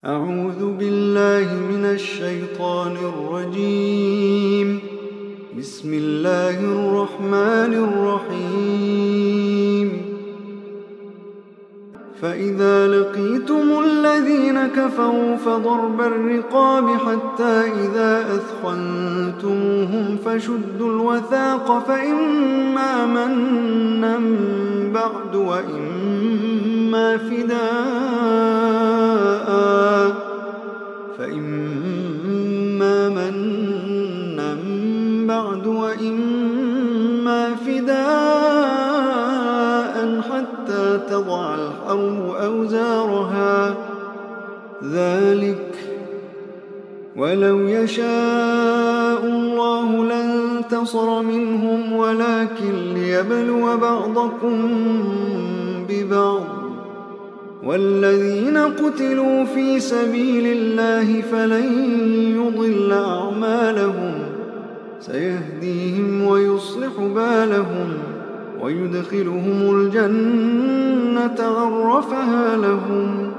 أعوذ بالله من الشيطان الرجيم. بسم الله الرحمن الرحيم. فإذا لقيتم الذين كفروا فضرب الرقاب حتى إذا أثخنتموهم فشدوا الوثاق فإما منا بعد وإما فداء حتى تضع الحرب أوزارها، ذلك ولو يشاء الله لانتصر منهم ولكن ليبلو بعضكم ببعض. والذين قتلوا في سبيل الله فلن يضل أعمالهم، سيهديهم ويصلح بالهم ويدخلهم الجنة عرفها لهم.